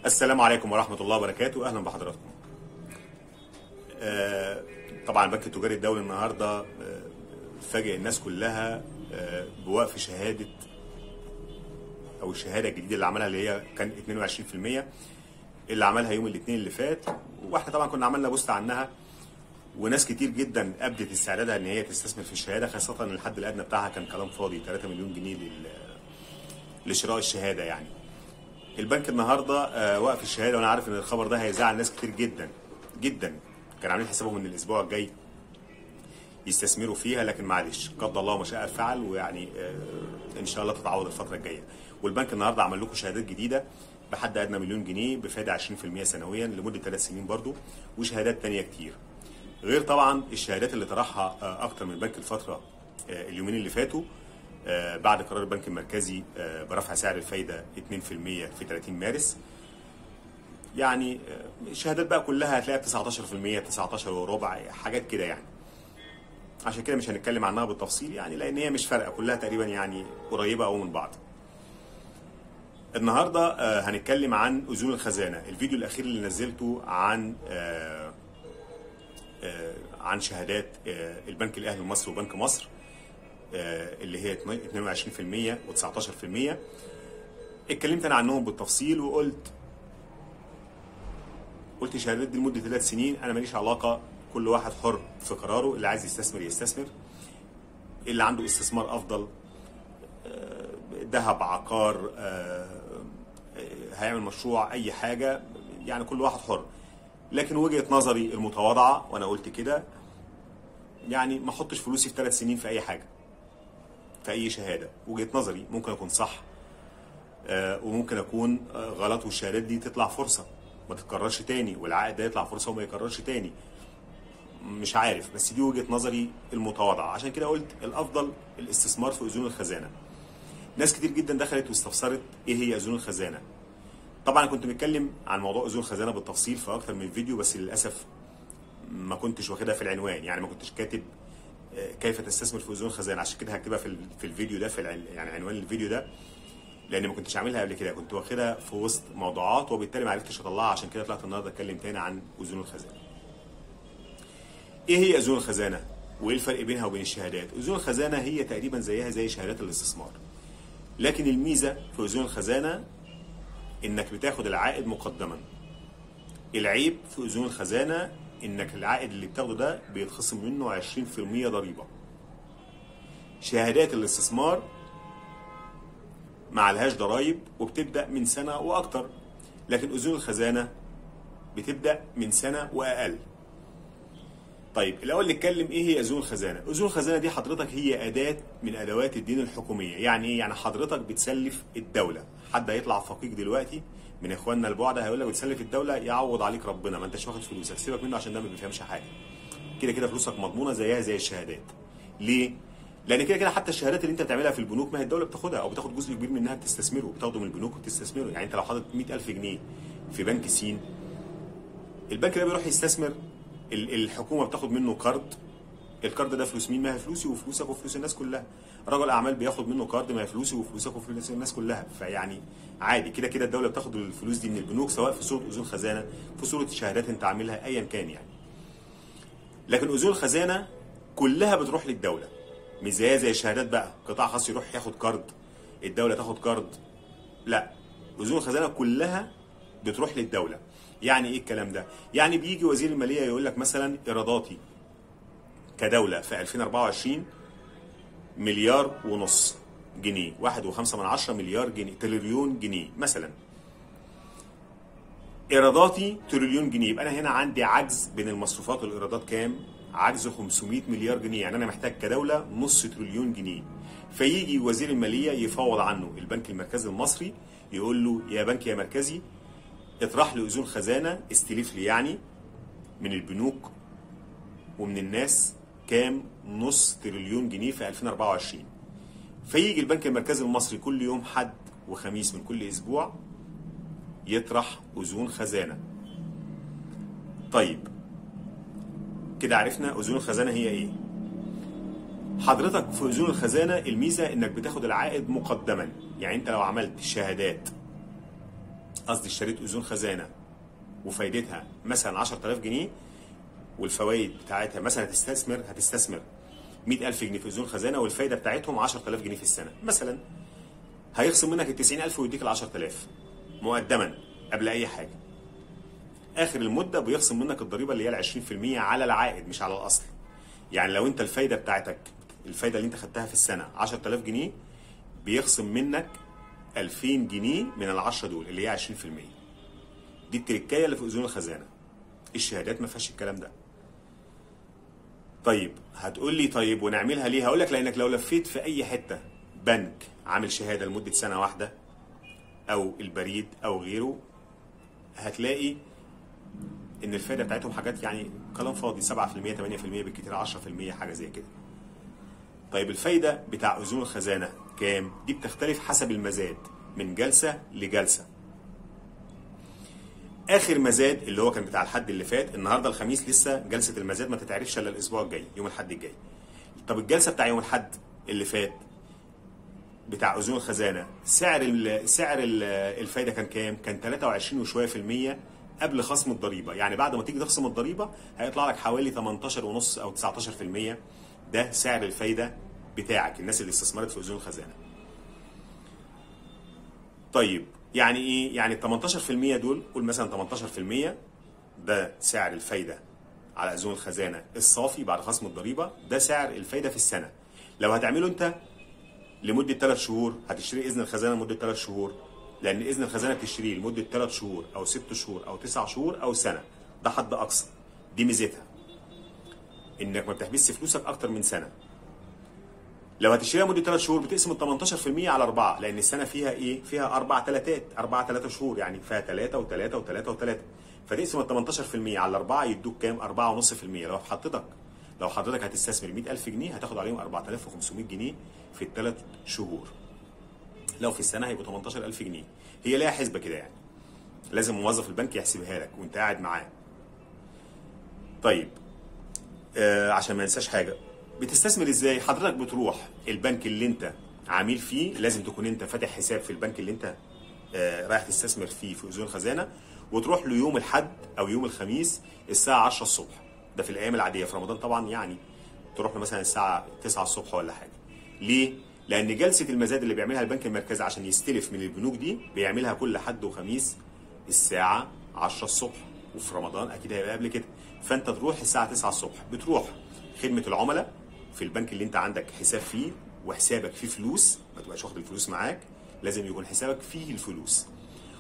السلام عليكم ورحمة الله وبركاته، أهلا بحضراتكم. طبعا البنك التجاري الدولي النهاردة فاجئ الناس كلها بوقف شهادة أو الشهادة الجديدة اللي عملها، اللي هي كان 22%، اللي عملها يوم الاثنين اللي فات. واحنا طبعا كنا عملنا بوست عنها، وناس كتير جدا أبدت استعدادها إن هي تستثمر في الشهادة، خاصة إن الحد الأدنى بتاعها كان كلام فاضي، 3 مليون جنيه لشراء الشهادة يعني. البنك النهارده وقف الشهاده، وانا عارف ان الخبر ده هيزعل ناس كتير جدا جدا، كانوا عاملين حسابهم ان الاسبوع الجاي يستثمروا فيها، لكن معلش قدر الله ما شاء فعل، ويعني ان شاء الله تتعوض الفتره الجايه. والبنك النهارده عمل لكم شهادات جديده بحد ادنى مليون جنيه بفائده 20% سنويا لمده 3 سنين برضو، وشهادات تانية كتير، غير طبعا الشهادات اللي طرحها اكتر من بنك الفتره اليومين اللي فاتوا بعد قرار البنك المركزي برفع سعر الفايده 2% في 30 مارس. يعني الشهادات بقى كلها هتلاقيها 19%، 19 وربع، حاجات كده يعني. عشان كده مش هنتكلم عنها بالتفصيل يعني، لان هي مش فارقه، كلها تقريبا يعني قريبه او من بعض. النهارده هنتكلم عن اذون الخزانه. الفيديو الاخير اللي نزلته عن شهادات البنك الاهلي المصري وبنك مصر اللي هي 22% و19%، اتكلمت انا عنهم بالتفصيل، وقلت الشهادات دي لمده 3 سنين، انا ماليش علاقه، كل واحد حر في قراره، اللي عايز يستثمر يستثمر، اللي عنده استثمار افضل ذهب، عقار، هيعمل مشروع، اي حاجه، يعني كل واحد حر. لكن وجهه نظري المتواضعه، وانا قلت كده، يعني ما احطش فلوسي في 3 سنين في اي حاجه، في اي شهاده. وجهه نظري ممكن اكون صح وممكن اكون غلط، والشهادات دي تطلع فرصه ما تتكررش تاني، والعائد ده يطلع فرصه وما يكررش تاني، مش عارف، بس دي وجهه نظري المتواضعه. عشان كده قلت الافضل الاستثمار في اذون الخزانه. ناس كتير جدا دخلت واستفسرت ايه هي اذون الخزانه. طبعا كنت بتكلم عن موضوع اذون الخزانه بالتفصيل في اكتر من فيديو، بس للاسف ما كنتش واخدها في العنوان، يعني ما كنتش كاتب كيف تستثمر في اذون الخزانه. عشان كده هكتبها في الفيديو ده، يعني عنوان الفيديو ده، لان ما كنتش عاملها قبل كده، كنت واخدها في وسط موضوعات، وبالتالي ما عرفتش اطلعها. عشان كده طلعت النهارده اتكلم تاني عن اذون الخزانه. ايه هي اذون الخزانه؟ وايه الفرق بينها وبين الشهادات؟ اذون الخزانه هي تقريبا زيها زي شهادات الاستثمار، لكن الميزه في اذون الخزانه انك بتاخد العائد مقدما. العيب في اذون الخزانه انك العائد اللي بتاخده ده بيتخصم منه 20% ضريبه. شهادات الاستثمار ما عليهاش ضرايب، وبتبدا من سنه واكتر، لكن اذون الخزانه بتبدا من سنه واقل. طيب الاول نتكلم ايه هي اذون الخزانه. اذون الخزانه دي حضرتك هي اداه من ادوات الدين الحكوميه. يعني ايه؟ يعني حضرتك بتسلف الدوله. حد هيطلع فقيق دلوقتي من اخواننا البعده هيقول لك بتسلف الدوله، يعوض عليك ربنا، ما انتش واخد فلوسك، سيبك منه عشان ده ما بيفهمش حاجه. كده كده فلوسك مضمونه زيها زي الشهادات. ليه؟ لان كده كده حتى الشهادات اللي انت بتعملها في البنوك ما هي الدوله بتاخدها، او بتاخد جزء كبير منها بتستثمره، وبتاخده من البنوك وبتستثمره. يعني انت لو حاطط 100,000 جنيه في بنك سين، البنك ده بيروح يستثمر، الحكومه بتاخد منه قرض. القرض ده فلوس مين؟ ما هي فلوسي وفلوسك وفلوس الناس كلها. رجل اعمال بياخد منه قرض، ما هي فلوسي وفلوسك وفلوس الناس كلها. فيعني عادي، كده كده الدوله بتاخد الفلوس دي من البنوك، سواء في صوره اذون خزانه، في صوره شهادات انت عاملها، ايا كان يعني. لكن اذون الخزانه كلها بتروح للدوله، مش زي الشهادات بقى قطاع خاص يروح ياخد قرض، الدوله تاخد قرض. لا، اذون الخزانه كلها بتروح للدوله. يعني ايه الكلام ده؟ يعني بيجي وزير الماليه يقول لك مثلا ايراداتي كدوله في 2024 مليار ونص جنيه، 1.5 مليار جنيه، تريليون جنيه مثلا. ايراداتي تريليون جنيه، يبقى انا هنا عندي عجز بين المصروفات والايرادات كام؟ عجز 500 مليار جنيه، يعني انا محتاج كدوله نص تريليون جنيه. فيجي وزير الماليه يفاوض عنه البنك المركزي المصري، يقول له يا بنك يا مركزي اطرح لي اذون خزانه، استلف لي يعني من البنوك ومن الناس كام؟ نص تريليون جنيه في 2024. فيجي البنك المركزي المصري كل يوم حد وخميس من كل اسبوع يطرح اذون خزانه. طيب كده عرفنا اذون الخزانه هي ايه. حضرتك في اذون الخزانه الميزه انك بتاخد العائد مقدما. يعني انت لو عملت شهادات قصدي اشتريت اذون خزانه وفايدتها مثلا 10000 جنيه، والفوائد بتاعتها مثلا هتستثمر 100000 جنيه في اذون خزانه، والفايده بتاعتهم 10000 جنيه في السنه مثلا، هيخصم منك ال 90000 ويديك ال 10000 مقدما قبل اي حاجه. اخر المده بيخصم منك الضريبه اللي هي ال 20% على العائد مش على الاصل. يعني لو انت الفايده بتاعتك، الفايده اللي انت خدتها في السنه 10000 جنيه، بيخصم منك 2000 جنيه من ال 10 دول اللي هي 20%. دي التركايه اللي في اذون الخزانه. الشهادات ما فيهاش الكلام ده. طيب هتقول لي طيب ونعملها ليه؟ هقول لك لانك لو لفيت في اي حته بنك عامل شهاده لمده سنه واحده او البريد او غيره، هتلاقي ان الفائده بتاعتهم حاجات يعني كلام فاضي، 7% 8% بالكتير 10% حاجه زي كده. طيب الفايده بتاع اذون الخزانه كام؟ دي بتختلف حسب المزاد من جلسه لجلسه. اخر مزاد اللي هو كان بتاع الحد اللي فات، النهارده الخميس لسه جلسه المزاد ما تتعرفش الا الاسبوع الجاي يوم الحد الجاي. طب الجلسه بتاع يوم الحد اللي فات بتاع اذون الخزانه، سعر الفايده كان كام؟ كان 23 وشويه في المية قبل خصم الضريبه. يعني بعد ما تيجي تخصم الضريبه هيطلع لك حوالي 18.5 او 19%. ده سعر الفايده بتاعك الناس اللي استثمرت في اذون الخزانه. طيب يعني ايه؟ يعني ال 18% دول، قول مثلا 18% ده سعر الفايده على اذون الخزانه الصافي بعد خصم الضريبه، ده سعر الفايده في السنه. لو هتعمله انت لمده 3 شهور، هتشتري اذن الخزانه لمده 3 شهور، لان اذن الخزانه بتشتريه لمده 3 شهور او 6 شهور او 9 شهور او سنه، ده حد اقصى. دي ميزتها انك ما بتحبسش فلوسك اكتر من سنه. لو هتشتريها لمده 3 شهور بتقسم ال 18% على 4، لان السنه فيها ايه؟ فيها 4 تلاتات، 4 3 شهور، يعني فيها 3 و3 و3 و3، فتقسم ال 18% على 4 يدوك كام؟ 4.5%. لو حضرتك هتستثمر 100000 جنيه هتاخد عليهم 4500 جنيه في ال3 شهور. لو في السنه هيبقوا 18000 جنيه. هي ليها حسبه كده يعني، لازم موظف البنك يحسبها لك وانت قاعد معاه. طيب عشان ما ننساش حاجه، بتستثمر ازاي؟ حضرتك بتروح البنك اللي انت عميل فيه، لازم تكون انت فاتح حساب في البنك اللي انت رايح تستثمر فيه في اذون الخزانه، وتروح له يوم الاحد او يوم الخميس الساعه 10 الصبح. ده في الايام العاديه، في رمضان طبعا يعني تروح له مثلا الساعه 9 الصبح ولا حاجه. ليه؟ لان جلسه المزاد اللي بيعملها البنك المركزي عشان يستلف من البنوك دي بيعملها كل حد وخميس الساعه 10 الصبح، وفي رمضان اكيد هيبقى قبل كده. فانت تروح الساعه 9 الصبح، بتروح خدمه العملاء في البنك اللي انت عندك حساب فيه وحسابك فيه فلوس، ما تبقاش واخد الفلوس معاك، لازم يكون حسابك فيه الفلوس.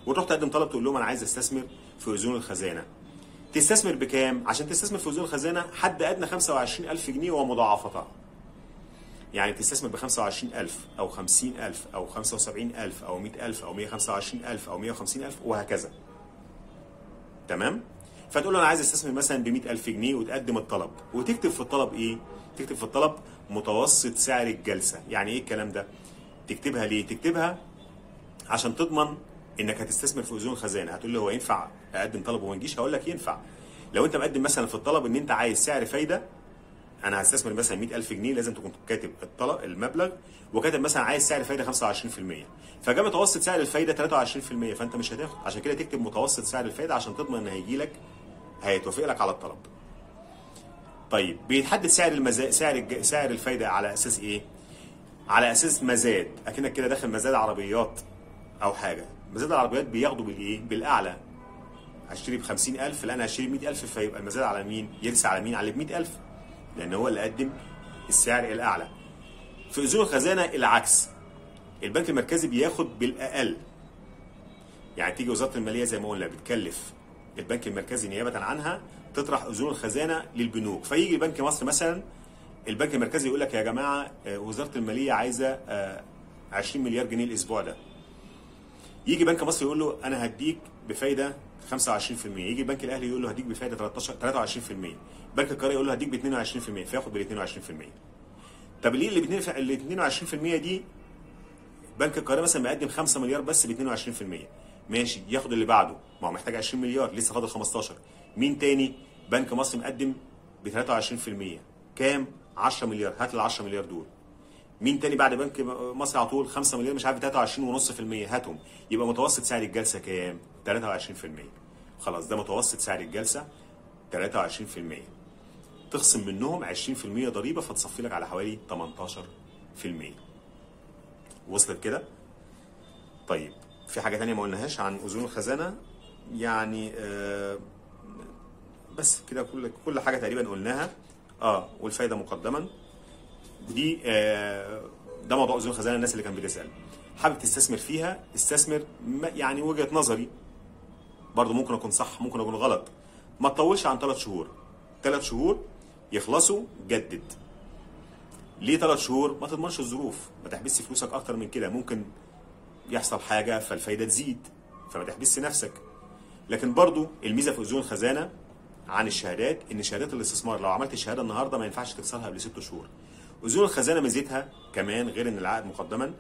وتروح تقدم طلب تقول لهم انا عايز استثمر في اذون الخزانه. تستثمر بكام؟ عشان تستثمر في اذون الخزانه حد ادنى 25000 جنيه ومضاعفتها. يعني تستثمر ب 25000 او 50000 او 75000 او 100000 او 125000 او 150000 وهكذا. تمام؟ فتقول له انا عايز استثمر مثلا ب 100000 جنيه وتقدم الطلب، وتكتب في الطلب ايه؟ تكتب في الطلب متوسط سعر الجلسه. يعني ايه الكلام ده؟ تكتبها ليه؟ تكتبها عشان تضمن انك هتستثمر في اذون الخزانه. هتقول لي هو ينفع اقدم طلب وما نجيش؟ هقول لك ينفع. لو انت مقدم مثلا في الطلب ان انت عايز سعر فايده، انا هستثمر مثلا 100000 جنيه، لازم تكون كاتب الطلب المبلغ وكاتب مثلا عايز سعر فايده 25%، فجاء متوسط سعر الفايده 23%، فانت مش هتاخد. عشان كده تكتب متوسط سعر الفايده عشان تضمن ان هيجي لك، هيتوافق لك على الطلب. طيب بيتحدد سعر الفايده على اساس ايه؟ على اساس مزاد، اكنك كده داخل مزاد عربيات او حاجه. مزاد العربيات بياخدوا بالايه؟ بالاعلى. هشتري ب 50000، لا انا هشتري ب 100000، فيبقى المزاد على مين؟ يرسى على مين؟ على ب 100000، لان هو اللي قدم السعر الاعلى. في اذون الخزانه العكس، البنك المركزي بياخد بالاقل. يعني تيجي وزاره الماليه زي ما قلنا بتكلف البنك المركزي نيابه عنها تطرح اذون الخزانه للبنوك، فيجي بنك مصر مثلا البنك المركزي يقول لك يا جماعه وزاره الماليه عايزه 20 مليار جنيه الاسبوع ده. يجي بنك مصر يقول له انا هديك بفايده 25%، يجي البنك الاهلي يقول له هديك بفايده 23%، بنك القاهره يقول له هديك ب 22%، فياخد بال 22%. طب ليه ال 22% دي؟ بنك القاهره مثلا مقدم 5 مليار بس ب 22%، ماشي، ياخد اللي بعده، ما هو محتاج 20 مليار، لسه فاضل 15. مين تاني؟ بنك مصر مقدم ب 23%، كام؟ 10 مليار، هات ال 10 مليار دول. مين تاني بعد بنك مصر على طول؟ 5 مليار مش عارف 23.5%، هاتهم. يبقى متوسط سعر الجلسه كام؟ 23%. خلاص ده متوسط سعر الجلسه 23%. تخصم منهم 20% ضريبه فتصفي لك على حوالي 18%. وصلت كده؟ طيب في حاجه تانية ما قلناهاش عن اذون الخزانه يعني بس كده كل حاجه تقريبا قلناها. والفايده مقدما دي ده موضوع اذون الخزانه. الناس اللي كانت بتسال حابب تستثمر فيها استثمر، يعني وجهه نظري برضو ممكن اكون صح ممكن اكون غلط، ما تطولش عن 3 شهور. 3 شهور يخلصوا جدد. ليه 3 شهور؟ ما تضمنش الظروف، ما تحبسش فلوسك اكتر من كده، ممكن يحصل حاجه فالفايده تزيد فما تحبسش نفسك. لكن برضو الميزه في اذون الخزانه عن الشهادات ان شهادات الاستثمار لو عملت الشهاده النهارده ما ينفعش تكسرها قبل 6 شهور. اذون الخزانه ميزتها كمان غير ان العقد مقدما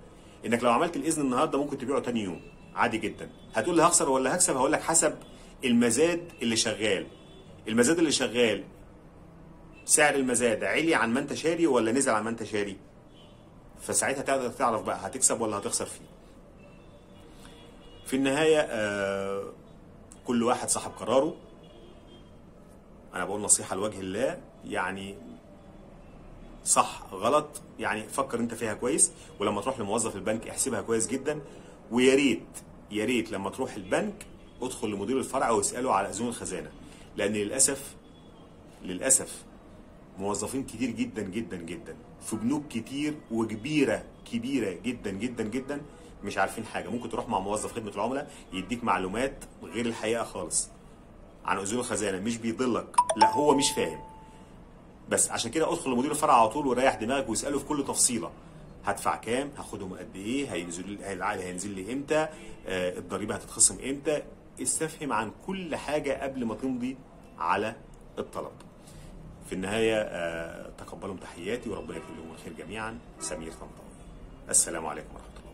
انك لو عملت الاذن النهارده ممكن تبيعه تاني يوم عادي جدا. هتقول لي هخسر ولا هكسب؟ هقول لك حسب المزاد اللي شغال. المزاد اللي شغال سعر المزاد علي عن ما انت شاري ولا نزل عن ما انت شاري، فساعتها تقدر تعرف بقى هتكسب ولا هتخسر فيه. في النهايه كل واحد صاحب قراره. انا بقول نصيحه لوجه الله، يعني صح غلط يعني فكر انت فيها كويس، ولما تروح لموظف البنك احسبها كويس جدا. ويا ريت يا ريت لما تروح البنك ادخل لمدير الفرع واساله على اذون الخزانه، لان للاسف موظفين كتير جدا جدا جدا في بنوك كتير وكبيره جدا جدا جدا مش عارفين حاجه. ممكن تروح مع موظف خدمه العملاء يديك معلومات غير الحقيقه خالص عن اذون الخزانه، مش بيضلك، لا هو مش فاهم. بس عشان كده ادخل لمدير الفرع على طول وريح دماغك واساله في كل تفصيله. هدفع كام؟ هاخدهم قد ايه؟ العقد هينزل لي امتى؟ الضريبه هتتخصم امتى؟ استفهم عن كل حاجه قبل ما تمضي على الطلب. في النهايه تقبلوا تحياتي وربنا يكتب لكم الخير جميعا. سمير طنطاوي. السلام عليكم ورحمه الله.